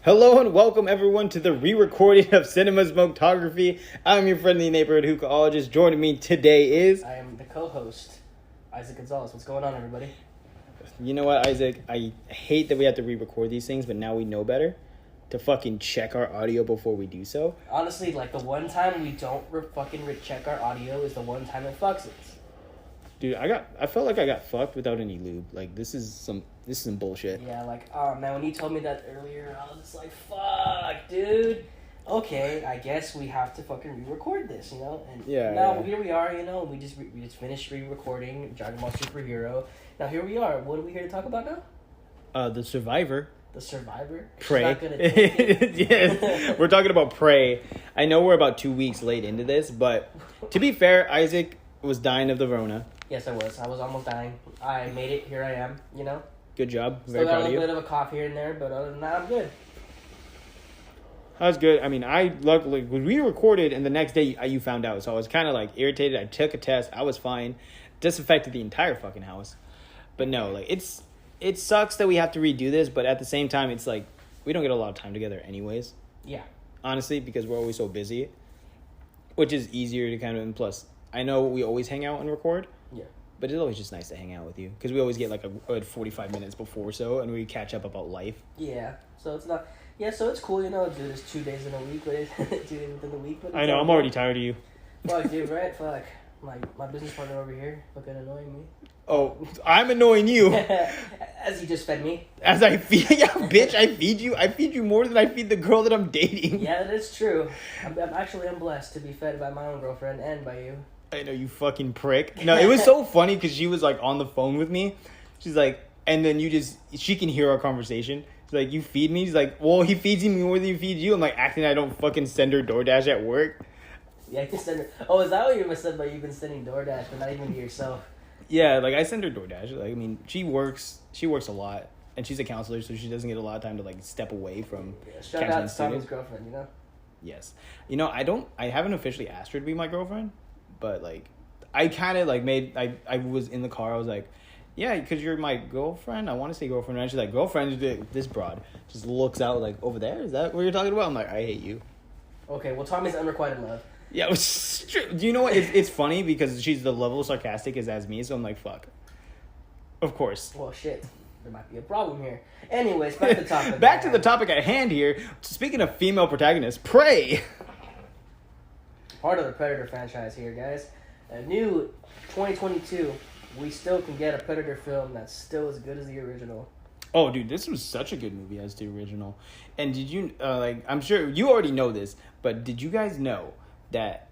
Hello and welcome everyone to the re-recording of Cinema Smoketography. I'm your friendly neighborhood hookahologist. Joining me today is... I am the co-host, Isaac Gonzalez. What's going on, everybody? You know what, Isaac? I hate that we have to re-record these things, but now we know better to fucking check our audio before we do so. Honestly, like, the one time we don't check our audio is the one time it fucks us. Dude, I felt like I got fucked without any lube. Like, this is some bullshit. Yeah, like, oh man, when you told me that earlier, I was just like, fuck, dude. Okay, I guess we have to fucking re-record this, you know? And now here we are, you know, we just finished re-recording Dragon Ball Superhero. Now here we are. What are we here to talk about now? The Survivor. The Survivor? Prey. Not gonna take it. Yes, we're talking about Prey. I know we're about 2 weeks late into this, but to be fair, Isaac was dying of the Rona. Yes, I was. I was almost dying. I made it. Here I am, you know? Good job. Still Very got proud a of you. little bit of a cough here and there, but other than that, I'm good. That was good. I mean, I luckily, when we recorded and the next day you found out, so I was kind of like irritated. I took a test. I was fine. Disinfected the entire fucking house. But no, like it sucks that we have to redo this, but at the same time, it's like we don't get a lot of time together anyways. Yeah. Honestly, because we're always so busy, which is easier to kind of, and plus, I know we always hang out and record. Yeah. But it's always just nice to hang out with you because we always get like a good 45 minutes before so, and we catch up about life. Yeah. So it's not. Yeah. So it's cool, you know. Do this 2 days in a week, but 2 days within the week. But I know. I'm already tired of you. Fuck, dude. Right? Fuck. My business partner over here, fucking annoying me. Oh, I'm annoying you. As he just fed me. As I feed, yeah, bitch, I feed you. I feed you more than I feed the girl that I'm dating. Yeah, that is true. I'm blessed to be fed by my own girlfriend and by you. I know, you fucking prick. No, it was so funny because she was like on the phone with me. She's like, and then she can hear our conversation. She's like, you feed me? She's like, well, he feeds me more than he feeds you. I'm like acting I don't fucking send her DoorDash at work. Yeah, I can send her. Oh, is that what you said? But you've been sending DoorDash, but not even to yourself. Yeah, like I send her DoorDash. Like, I mean, she works a lot, and she's a counselor, so she doesn't get a lot of time to like step away from. Yeah, shout out to Tommy's girlfriend, you know. Yes, you know, I haven't officially asked her to be my girlfriend, but like, I kind of like I was in the car. I was like, yeah, because you're my girlfriend. I want to say girlfriend, and she's like, girlfriend. This broad just looks out like over there. Is that what you're talking about? I'm like, I hate you. Okay, well, Tommy's unrequited love. Yeah, do you know what? It's funny because she's the level of sarcastic as me, so I'm like, fuck. Of course. Well, shit. There might be a problem here. Anyways, back to the topic. Back to the topic at hand here. Speaking of female protagonists, Prey. Part of the Predator franchise here, guys. A new 2022, we still can get a Predator film that's still as good as the original. Oh, dude, this was such a good movie as the original. And did you, I'm sure you already know this, but did you guys know that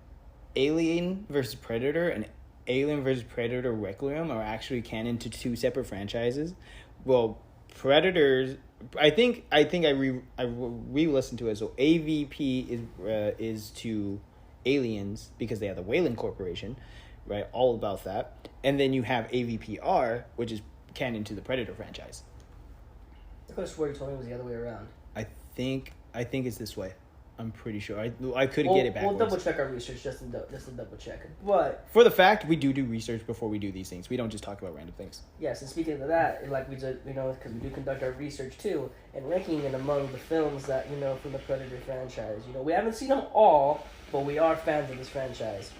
Alien vs. Predator and Alien vs. Predator Requiem are actually canon to two separate franchises? Well, Predators, I think I re-listened to it. So AVP is to Aliens because they have the Weyland Corporation, right? All about that. And then you have AVPR, which is canon to the Predator franchise. I could have swore you told me it was the other way around. I think it's this way. I'm pretty sure. I could get it backwards. We'll double check our research just to double check. But for the fact, we do research before we do these things. We don't just talk about random things. Yes, and speaking of that, like we did, you know, because we do conduct our research too, and ranking it among the films that, you know, from the Predator franchise. You know, we haven't seen them all, but we are fans of this franchise,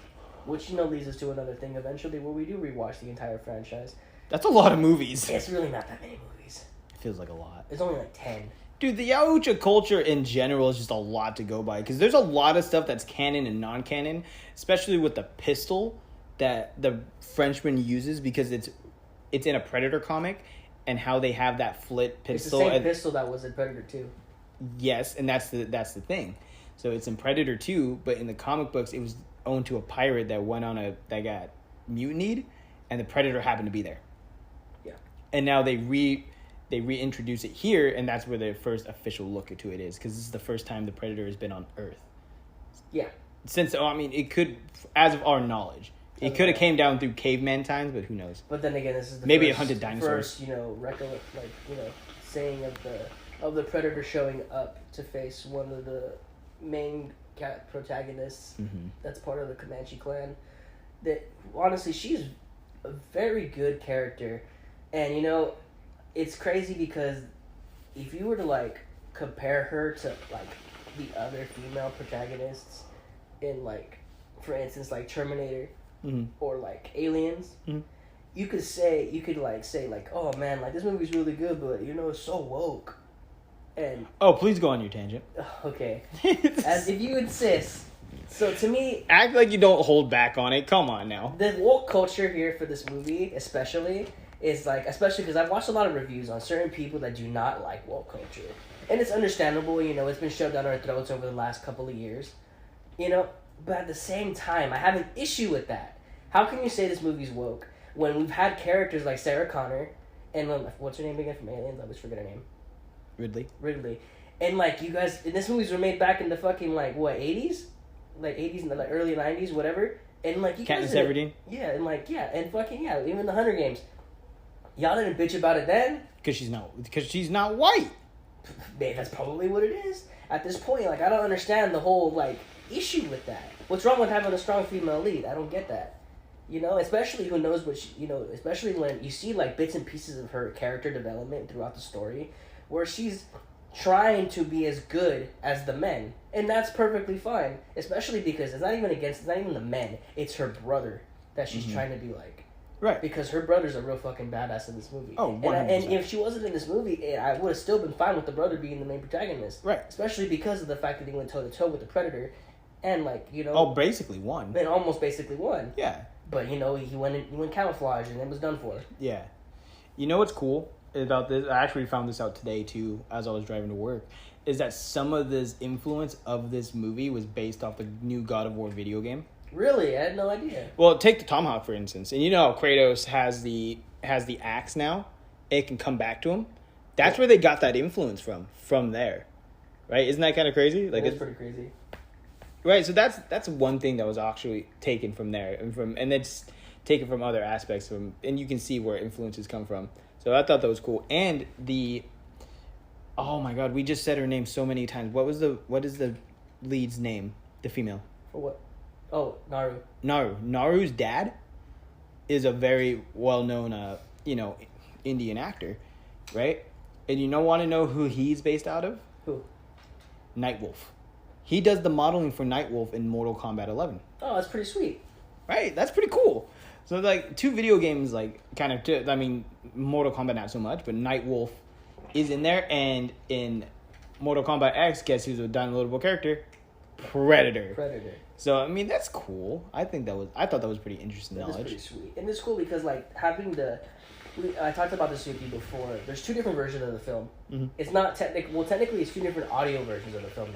which, you know, leads us to another thing eventually where we do rewatch the entire franchise. That's a lot of movies. It's really not that many movies. It feels like a lot. It's only like 10. Dude, the Yakuza culture in general is just a lot to go by because there's a lot of stuff that's canon and non-canon, especially with the pistol that the Frenchman uses because it's in a Predator comic and how they have that flit pistol. It's the same pistol that was in Predator 2. Yes, and that's the thing. So it's in Predator 2, but in the comic books it was owned to a pirate that that got mutinied, and the Predator happened to be there. Yeah. And now they reintroduce it here, and that's where the first official look into it is, because this is the first time the Predator has been on Earth. Yeah. Since, I mean, it could, as of our knowledge, it could have came down through caveman times, but who knows? But then again, this is maybe it hunted dinosaurs. First, you know, saying of the Predator showing up to face one of the main protagonists. Mm-hmm. That's part of the Comanche clan. That honestly, she's a very good character, and you know. It's crazy because if you were to like compare her to like the other female protagonists in like, for instance, like Terminator or like Aliens, you could say oh man, like this movie's really good, but you know it's so woke. And please go on your tangent. Okay, as if you insist. So to me, act like you don't hold back on it. Come on now. The woke culture here for this movie, especially because I've watched a lot of reviews on certain people that do not like woke culture, and it's understandable. You know, it's been shoved down our throats over the last couple of years. You know, but at the same time, I have an issue with that. How can you say this movie's woke when we've had characters like Sarah Connor and what's her name again from Aliens? I always forget her name. Ridley, and like you guys, and this movies were made back in the fucking like what 80s. Like 80s and like early 90s, whatever, and like you Katniss Everdeen, and fucking even the Hunger Games, y'all didn't bitch about it then because she's not white. Man, that's probably what it is at this point. Like I don't understand the whole like issue with that. What's wrong with having a strong female lead? I don't get that. You know, especially who knows what especially when you see like bits and pieces of her character development throughout the story, where she's trying to be as good as the men, and that's perfectly fine, especially because it's not even the men, it's her brother that she's trying to be like, right? Because her brother's a real fucking badass in this movie. 100%. And if she wasn't in this movie, I would have still been fine with the brother being the main protagonist, right? Especially because of the fact that he went toe to toe with the Predator, and like basically won, and almost basically won. Yeah, but he went camouflage and it was done for. Yeah, you know what's cool about this? I actually found this out today too as I was driving to work, is that some of this influence of this movie was based off the new God of War video game. Really? I had no idea. Well, take the Tomahawk for instance, and you know how Kratos has the axe now, it can come back to him. That's where they got that influence from there, right? Isn't that kind of crazy? Like it's pretty crazy, right? So that's one thing that was actually taken from there, and it's taken from other aspects from, and you can see where influences come from. So I thought that was cool. And oh my god, we just said her name so many times. What is the lead's name? The female. For what? Oh, Naru. Naru's dad is a very well-known, Indian actor, right? And want to know who he's based out of? Who? Nightwolf. He does the modeling for Nightwolf in Mortal Kombat 11. Oh, that's pretty sweet. Right? That's pretty cool. So, like, two video games, like, kind of, Mortal Kombat not so much, but Nightwolf is in there, and in Mortal Kombat X, guess who's a downloadable character? Predator. So, I mean, that's cool. I thought that was pretty interesting knowledge. That's pretty sweet. And it's cool because, like, I talked about this with you before. There's two different versions of the film. Mm-hmm. It's not technically it's two different audio versions of the film.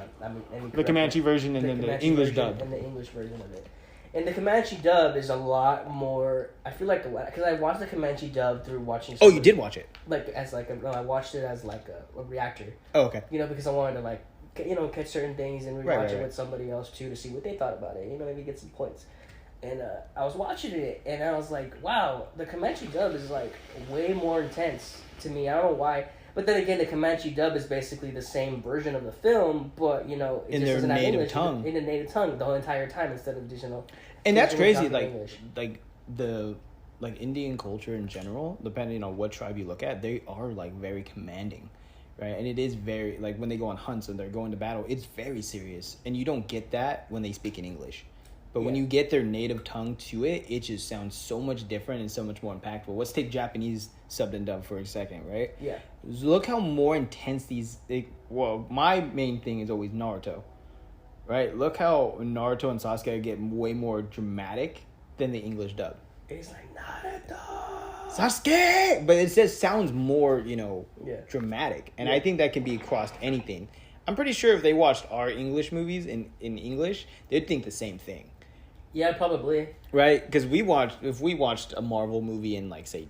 The Comanche version and then the English dub. And the English version of it. And the Comanche dub is a lot more. I feel like because I watched the Comanche dub through watching. Oh, you did watch it? I watched it as like a reactor. Oh, okay. Because I wanted to catch certain things and rewatch it with somebody else too to see what they thought about it. Maybe get some points. And I was watching it and I was like, wow, the Comanche dub is like way more intense to me. I don't know why. But then again, the Comanche dub is basically the same version of the film, but it in their native tongue. In the native tongue the whole entire time instead of additional. And that's crazy. Like Indian culture in general, depending on what tribe you look at, they are like very commanding, right? And it is very like when they go on hunts and they're going to battle, it's very serious, and you don't get that when they speak in English. But when you get their native tongue to it, it just sounds so much different and so much more impactful. Let's take Japanese subbed and dubbed for a second, right? Yeah. Look how more intense my main thing is always Naruto, right? Look how Naruto and Sasuke get way more dramatic than the English dub. It's like, Naruto! Sasuke! But it just sounds more, dramatic. And I think that can be across anything. I'm pretty sure if they watched our English movies in English, they'd think the same thing. Yeah, probably. Right? Because if we watched a Marvel movie in, like, say,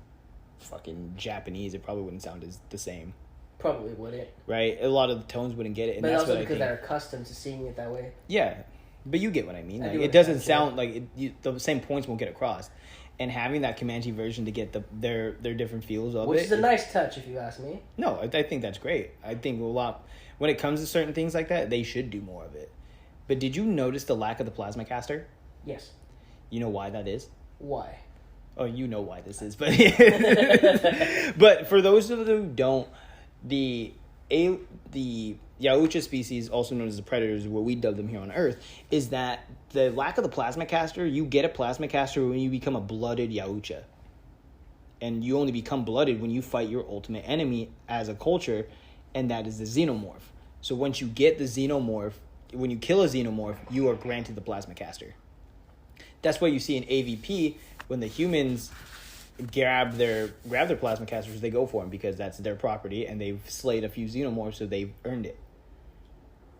fucking Japanese, it probably wouldn't sound the same. Probably wouldn't. Right? A lot of the tones wouldn't get it. And but that's also what because they're accustomed to seeing it that way. Yeah. But you get what I mean. Like, it doesn't sound like the same points won't get across. And having that Comanche version to get their different feels of Which it. is a nice touch, if you ask me. No, I think that's great. I think when it comes to certain things like that, they should do more of it. But did you notice the lack of the plasma caster? Yes. You know why that is? Why? Oh, you know why this is, but but for those of them who don't, the the Yautja species, also known as the predators, what we dub them here on Earth, is that the lack of the plasma caster, you get a plasma caster when you become a blooded Yautja. And you only become blooded when you fight your ultimate enemy as a culture, and that is the xenomorph. So once you get the xenomorph, when you kill a xenomorph, you are granted the plasma caster. That's why you see in AVP, when the humans grab their plasma casters, they go for them because that's their property, and they've slayed a few xenomorphs, so they've earned it.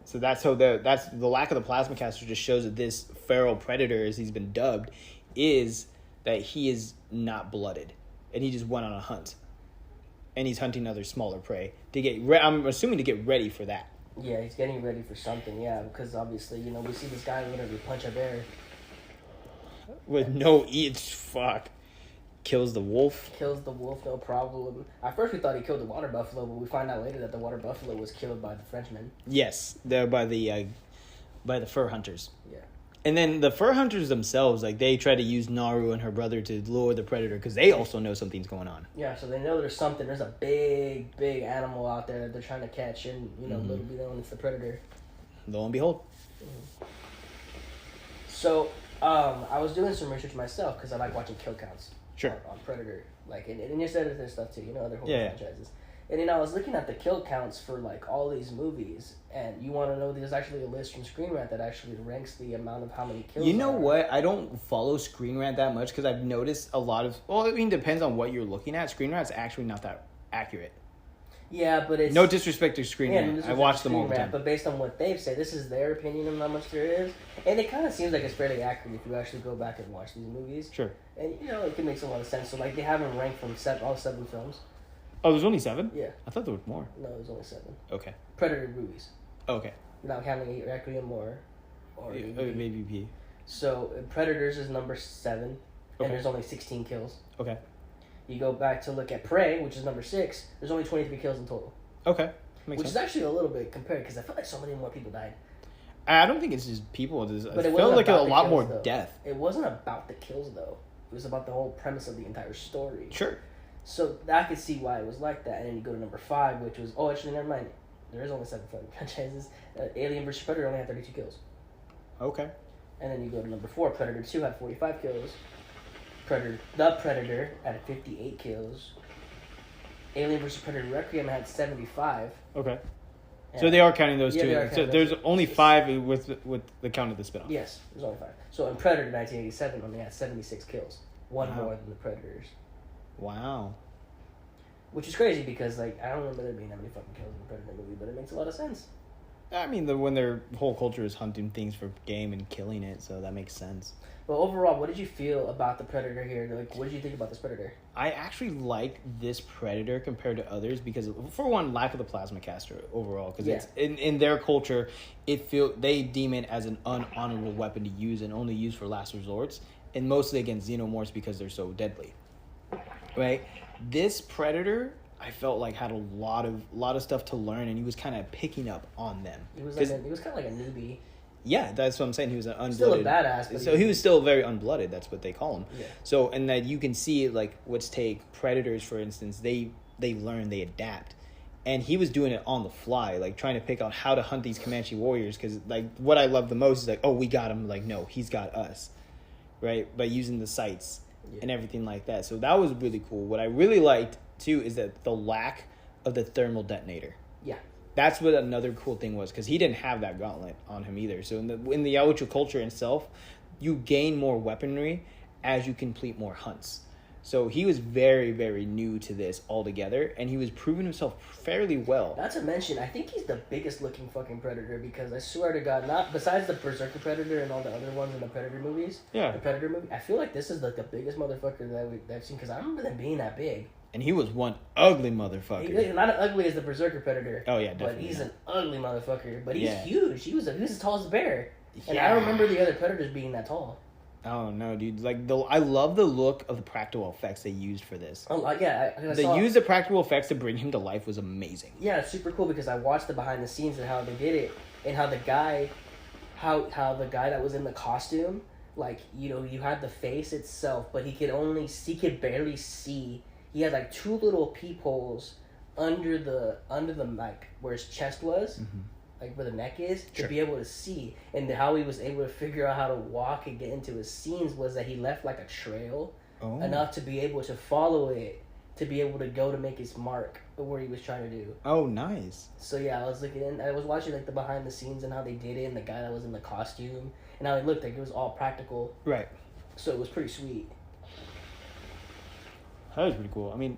So that's the lack of the plasma caster just shows that this feral predator, as he's been dubbed, is that he is not blooded, and he just went on a hunt, and he's hunting other smaller prey to get. I'm assuming to get ready for that. Yeah, he's getting ready for something. Yeah, because obviously, we see this guy literally punch a bear with no fuck. Kills the wolf, no problem. At first we thought he killed the water buffalo, but we find out later that the water buffalo was killed by the Frenchmen. Yes, they're by the fur hunters. Yeah. And then the fur hunters themselves, like, they try to use Naru and her brother to lure the predator because they also know something's going on. Yeah, so they know there's a big animal out there that they're trying to catch, and little be known it's the predator. Lo and behold. Mm-hmm. So I was doing some research myself because I like watching kill counts. Sure. On Predator, like, and you said there's stuff too, other horror yeah. franchises. And I was looking at the kill counts for like all these movies, and you want to know there's actually a list from Screen Rant that actually ranks the amount of how many kills. You know what? I don't follow Screen Rant that much because I've noticed a lot of. Well, I mean, depends on what you're looking at. Screen Rant's actually not that accurate. Yeah, but it's no disrespect to Screen Rant. I watch them all the time. But based on what they've said, this is their opinion on how much there is, and it kind of seems like it's fairly accurate if you actually go back and watch these movies. Sure. And it can make a lot of sense. So like they have them ranked from all 7 films. Oh, there's only 7? Yeah. I thought there was more. No, there's only 7. Okay. Predator movies. Okay. Without counting Requiem or AVP. So Predators is number 7, okay. and there's only 16 kills. Okay. You go back to look at Prey, which is number 6. There's only 23 kills in total. Okay. Which is actually a little bit compared, because I feel like so many more people died. I don't think it's just people. But it felt like a lot kills, more though. death. It wasn't about the kills, though. It was about the whole premise of the entire story. Sure. So I could see why it was like that. And then you go to number 5, which was... Oh, actually, never mind. There is only 7 franchises. Alien vs. Predator only had 32 kills. Okay. And then you go to number 4. Predator 2 had 45 kills. The Predator had 58 kills. Alien vs. Predator Requiem had 75. Okay. Yeah. So they are counting those two. So there's only 5 with the count of the spinoff. Yes, there's only 5. So in Predator 1987 only had 76 kills. One more than the Predators. Wow. Which is crazy because, like, I don't remember there being that many fucking kills in the Predator movie, but it makes a lot of sense. I mean, when their whole culture is hunting things for game and killing it, so that makes sense. But overall, what did you feel about the Predator here? Like, what did you think about this Predator? I actually like this Predator compared to others because, for one, lack of the plasma caster overall. Because it's in their culture, they deem it as an unhonorable weapon to use and only use for last resorts, and mostly against xenomorphs because they're so deadly. Right? This Predator, I felt like had a lot of stuff to learn, and he was kind of picking up on them. He was kind of like a newbie. Yeah, that's what I'm saying. He was an unblooded. Still a badass. But so he was still very unblooded. That's what they call him. Yeah. So, and that you can see, like, let's take Predators, for instance. They learn, they adapt. And he was doing it on the fly, like, trying to pick out how to hunt these Comanche warriors. Because, like, what I love the most is, like, oh, we got him. Like, no, he's got us. Right? By using the sights and everything like that. So that was really cool. What I really liked, too, is that the lack of the thermal detonator. Yeah. That's what another cool thing was, because he didn't have that gauntlet on him either. So in the Yautja culture itself, you gain more weaponry as you complete more hunts. So he was very, very new to this altogether, and he was proving himself fairly well. Not to mention, I think he's the biggest looking fucking Predator, because I swear to God, not besides the Berserker Predator and all the other ones in the Predator movies. Yeah. The Predator movie, I feel like this is like the biggest motherfucker that I've seen, because I remember them being that big. And he was one ugly motherfucker. He's not as ugly as the Berserker Predator. Oh, yeah, definitely. But he's an ugly motherfucker. But he's Yeah. huge. He was as tall as a bear. And Yeah. I don't remember the other Predators being that tall. Oh, no, dude. Like, I love the look of the practical effects they used for this. Oh, yeah. The use of practical effects to bring him to life was amazing. Yeah, it's super cool because I watched the behind the scenes and how they did it. And how the guy that was in the costume, like, you know, you had the face itself, but he could barely see. He had like 2 little peepholes under the like where his chest was, like where the neck is, to be able to see. And how he was able to figure out how to walk and get into his scenes was that he left like a trail enough to be able to follow it, to be able to go to make his mark where he was trying to do. Oh, nice. So yeah, I was watching like the behind the scenes and how they did it, and the guy that was in the costume and how it looked like it was all practical. Right. So it was pretty sweet. That was pretty cool. I mean,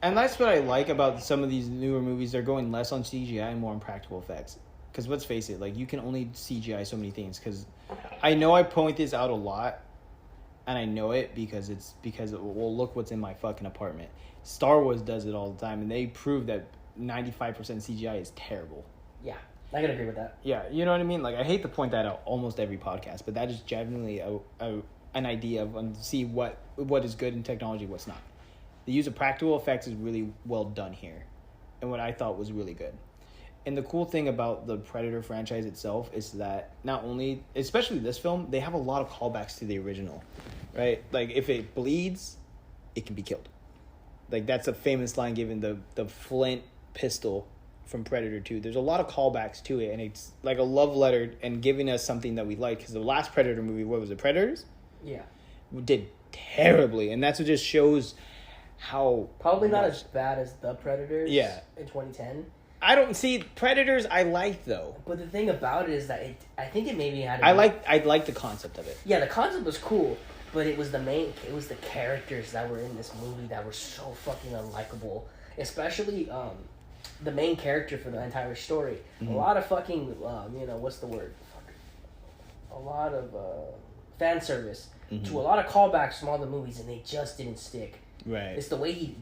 and that's what I like about some of these newer movies. They're going less on CGI and more on practical effects. Because let's face it, like, you can only CGI so many things. Because I know I point this out a lot, and I know it because well, look what's in my fucking apartment. Star Wars does it all the time, and they prove that 95% CGI is terrible. Yeah, I can agree with that. Yeah, you know what I mean? Like, I hate to point that out almost every podcast, but that is genuinely an idea of see what is good in technology, what's not. The use of practical effects is really well done here, and what I thought was really good. And the cool thing about the Predator franchise itself is that not only, especially this film, they have a lot of callbacks to the original, right? Like, if it bleeds, it can be killed. Like, that's a famous line given the Flint pistol from Predator 2. There's a lot of callbacks to it, and it's like a love letter and giving us something that we like. Because the last Predator movie, what was it, Predators? Yeah. Did terribly, and that's what just shows how... Probably not as bad as The Predators in 2010. I don't see Predators. I like though, but the thing about it is that I think it maybe had. I like the concept of it. Yeah, the concept was cool, but it was the characters that were in this movie that were so fucking unlikable. Especially the main character for the entire story. Mm-hmm. A lot of fucking what's the word? A lot of fan service to a lot of callbacks from all the movies, and they just didn't stick. Right. It's the way he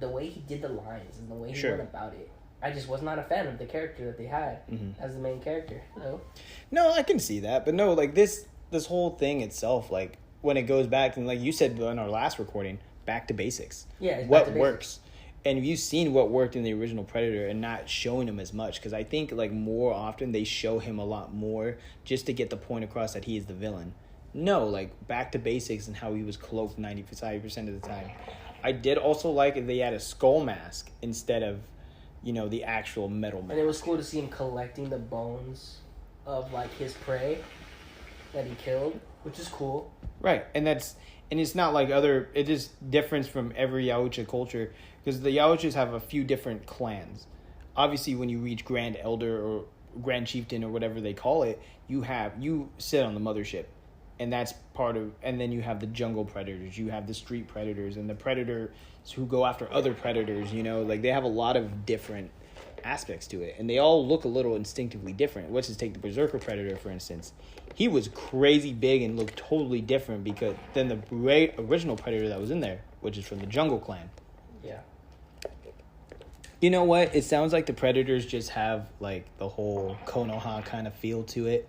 did the lines and the way he went about it. I just was not a fan of the character that they had as the main character. No, I can see that, but no, like this whole thing itself, like when it goes back and like you said in our last recording, back to basics. Yeah, what works, and you've seen what worked in the original Predator, and not showing him as much because I think like more often they show him a lot more just to get the point across that he is the villain. No, like back to basics and how he was cloaked 95% of the time. I did also like if they had a skull mask instead of, the actual metal mask. And it was cool to see him collecting the bones of, like, his prey that he killed, which is cool. Right, and it's not like it is different from every Yautja culture, because the Yautjas have a few different clans. Obviously, when you reach Grand Elder or Grand Chieftain or whatever they call it, you sit on the mothership. And that's and then you have the jungle predators, you have the street predators, and the predators who go after other predators, like they have a lot of different aspects to it. And they all look a little instinctively different. Let's just take the Berserker Predator, for instance. He was crazy big and looked totally different than the original Predator that was in there, which is from the Jungle Clan. Yeah. You know what? It sounds like the Predators just have, like, the whole Konoha kind of feel to it.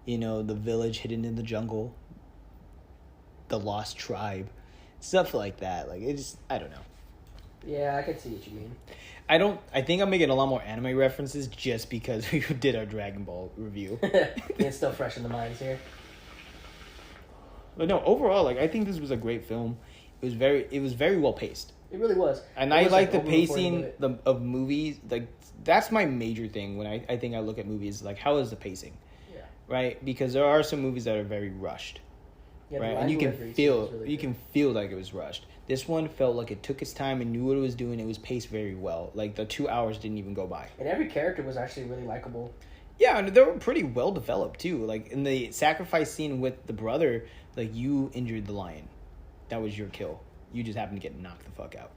The village hidden in the jungle, the lost tribe, stuff like that. Like, I don't know. Yeah, I can see what you mean. I think I'm making a lot more anime references just because we did our Dragon Ball review. It's still fresh in the minds here. But no, overall, like, I think this was a great film. It was very well paced. It really was. And I like the pacing of movies. Like, that's my major thing when I think I look at movies. Like, how is the pacing? Right, because there are some movies that are very rushed, right, and you can feel like it was rushed. This one felt like it took its time and knew what it was doing. It was paced very well. Like the 2 hours didn't even go by. And every character was actually really likable. Yeah, and they were pretty well developed too. Like in the sacrifice scene with the brother, like you injured the lion, that was your kill. You just happened to get knocked the fuck out.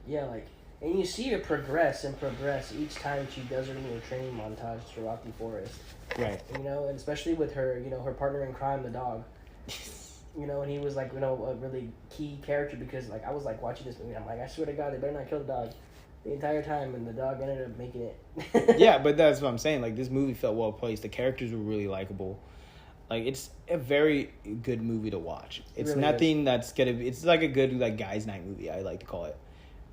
Yeah, like. And you see her progress each time she does her little training montage throughout the forest. Right. And especially with her, her partner in crime, the dog. And he was like, a really key character because, like, I was like watching this movie. I'm like, I swear to God, they better not kill the dog the entire time, and the dog ended up making it. Yeah, but that's what I'm saying. Like, this movie felt well placed. The characters were really likable. Like, it's a very good movie to watch. It's really nothing that's gonna be. It's like a good guys' night movie. I like to call it.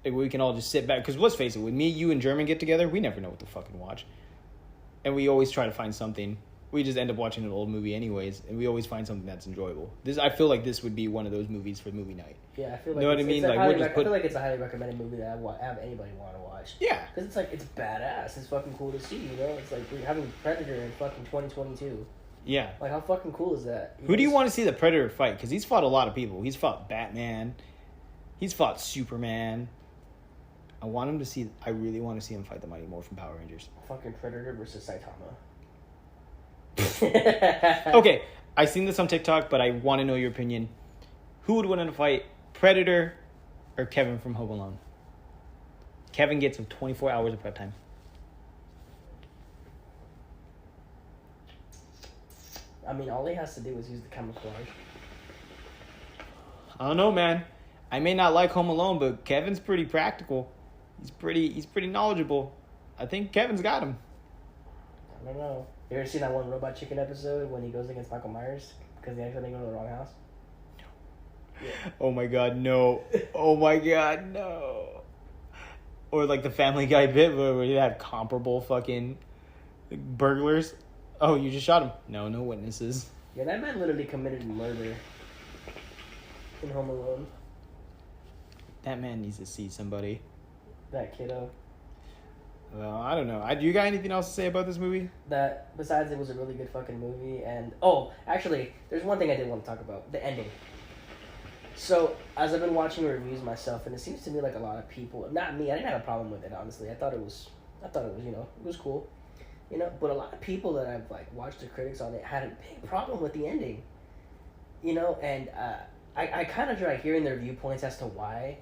We can all just sit back. Because let's face it, when me, you, and German get together, we never know what to fucking watch. And we always try to find something. we just end up watching an old movie anyways, and we always find something that's enjoyable. I feel like this would be one of those movies for movie night. Yeah, I feel like you know what I mean. Like I feel like it's a highly recommended movie that I have anybody want to watch. Yeah, because it's badass. It's fucking cool to see. You know, it's like we're having Predator in fucking 2022. Yeah. Like, how fucking cool is that? Who do you want to see the Predator fight? Because he's fought a lot of people. He's fought Batman. He's fought Superman. I really want to see him fight the Mighty Morphin Power Rangers. Fucking Predator versus Saitama. Okay, I seen this on TikTok, but I want to know your opinion. Who would win in a fight, Predator or Kevin from Home Alone? Kevin gets him 24 hours of prep time. I mean, all he has to do is use the camouflage. I don't know, man. I may not like Home Alone, but Kevin's pretty practical. He's pretty knowledgeable. I think Kevin's got him. I don't know. You ever seen that one Robot Chicken episode when he goes against Michael Myers because they accidentally go to the wrong house? Yeah. Oh my god, no. Oh my god, no. Or like the Family Guy bit where they have comparable fucking burglars. Oh, you just shot him. No witnesses. Yeah, that man literally committed murder in Home Alone. That man needs to see somebody. That kiddo. Well, I don't know. Do you got anything else to say about this movie? That, besides it was a really good fucking movie, and... Oh, actually, there's one thing I did want to talk about. The ending. So, as I've been watching reviews myself, and it seems to me like a lot of people... Not me, I didn't have a problem with it, honestly. I thought it was, you know, it was cool. You know, but a lot of people that I've, like, watched the critics on it had a big problem with the ending. You know, and I kind of tried hearing their viewpoints as to why.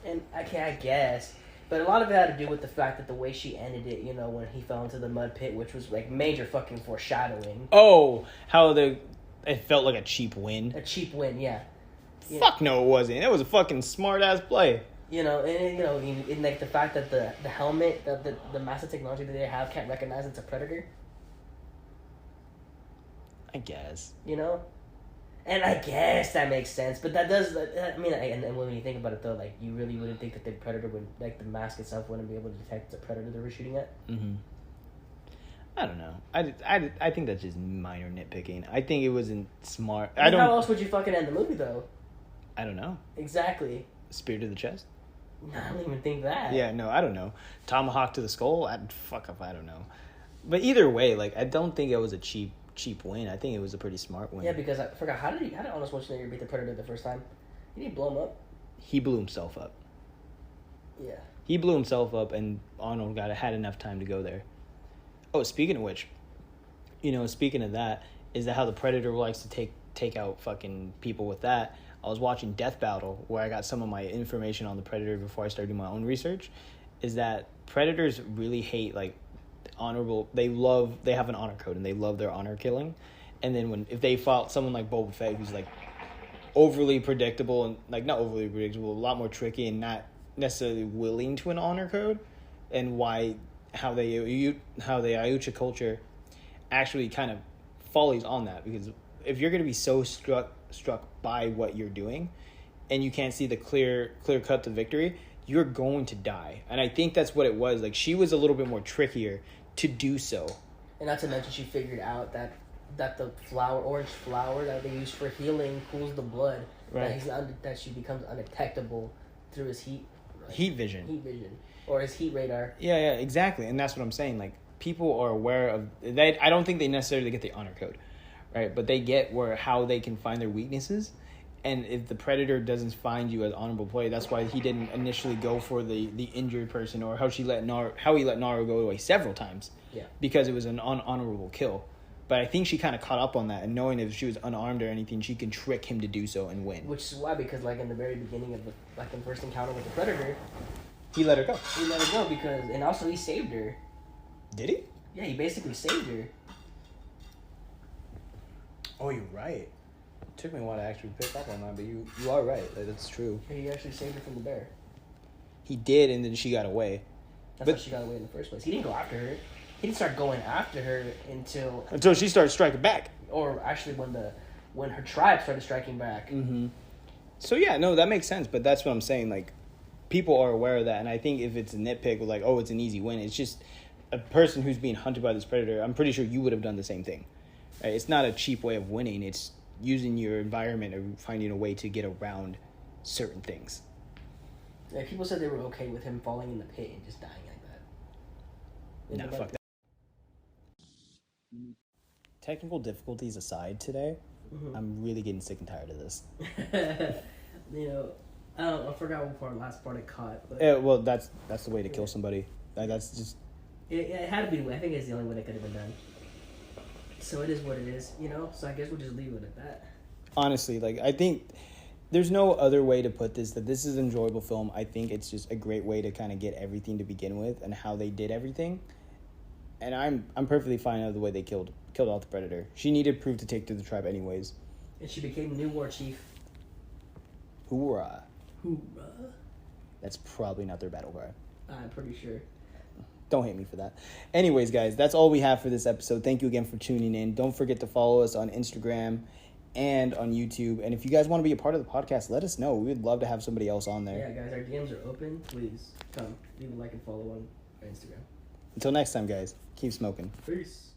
And, okay, I guess... But a lot of it had to do with the fact that the way she ended it, you know, when he fell into the mud pit, which was, like, major fucking foreshadowing. Oh, how it felt like a cheap win. A cheap win, yeah. Fuck no, it wasn't. It was a fucking smart-ass play. You know, and, you know, in like, the fact that the helmet, the massive technology that they have can't recognize it's a predator. I guess. You know? And I guess that makes sense, but that does, I mean, and when you think about it, though, like, you really wouldn't think that the predator would, like, the mask itself wouldn't be able to detect the predator they were shooting at? Mm-hmm. I don't know. I think that's just minor nitpicking. I think it wasn't smart. I mean, how else would you fucking end the movie, though? I don't know. Exactly. Spear to the chest? I don't even think that. Yeah, no, I don't know. Tomahawk to the skull? I don't know. But either way, like, I don't think it was a cheap win. I think it was a pretty smart win. Yeah, because I forgot, how did Arnold Schwarzenegger beat the Predator the first time? He didn't blow him up. He blew himself up. Yeah. He blew himself up, and Arnold had enough time to go there. Oh, speaking of which, you know, speaking of that, is that how the Predator likes to take out fucking people with that? I was watching Death Battle, where I got some of my information on the Predator before I started doing my own research, is that Predators really hate, like, honorable. They have an honor code, and they love their honor killing. And then if they fought someone like Boba Fett, who's like overly predictable and like not overly predictable, a lot more tricky and not necessarily willing to an honor code, and how the Ayucha culture actually kind of follows on that, because if you're going to be so struck by what you're doing and you can't see the clear cut to victory, you're going to die. And I think that's what it was. Like, she was a little bit more trickier to do so. And not to mention she figured out that the orange flower that they use for healing cools the blood. Right. That she becomes undetectable through his heat vision. Or his heat radar. Yeah, exactly. And that's what I'm saying. Like, people are aware of that. I don't think they necessarily get the honor code, right? But they get how they can find their weaknesses. And if the Predator doesn't find you as honorable play, that's why he didn't initially go for the injured person, or how he let Naru go away several times. Yeah. Because it was an unhonorable kill. But I think she kind of caught up on that, and knowing if she was unarmed or anything, she can trick him to do so and win. Which is why, because like in the very beginning of the first encounter with the Predator, he let her go. And also he saved her. Did he? Yeah, he basically saved her. Oh, you're right. It took me a while to actually pick up on that, but you are right. That's true. Yeah, he actually saved her from the bear. He did, and then she got away. That's how she got away in the first place. He didn't go after her. He didn't start going after her until she started striking back. Or actually when her tribe started striking back. Mm-hmm. So yeah, no, that makes sense. But that's what I'm saying. Like, people are aware of that, and I think if it's a nitpick, like, oh, it's an easy win, it's just a person who's being hunted by this predator. I'm pretty sure you would have done the same thing, Right? It's not a cheap way of winning. It's using your environment or finding a way to get around certain things. Yeah, people said they were okay with him falling in the pit and just dying like that. Nah, fuck that. Technical difficulties aside today, I'm really getting sick and tired of this. I forgot what last part it caught. But Well, that's the way to kill somebody. That's just... It had to be. I think it's the only way that could have been done. So it is what it is, So I guess we'll just leave it at that. Honestly, I think there's no other way to put this, that this is an enjoyable film. I think it's just a great way to kind of get everything to begin with and how they did everything. And I'm perfectly fine with the way they killed off the Predator. She needed proof to take to the tribe anyways. And she became the new war chief. Hoorah. Hoorah. That's probably not their battle cry. I'm pretty sure. Don't hate me for that. Anyways, guys, that's all we have for this episode. Thank you again for tuning in. Don't forget to follow us on Instagram and on YouTube. And if you guys want to be a part of the podcast, let us know. We would love to have somebody else on there. Yeah, guys, our DMs are open. Please come. Leave a like and follow on our Instagram. Until next time, guys, keep smoking. Peace.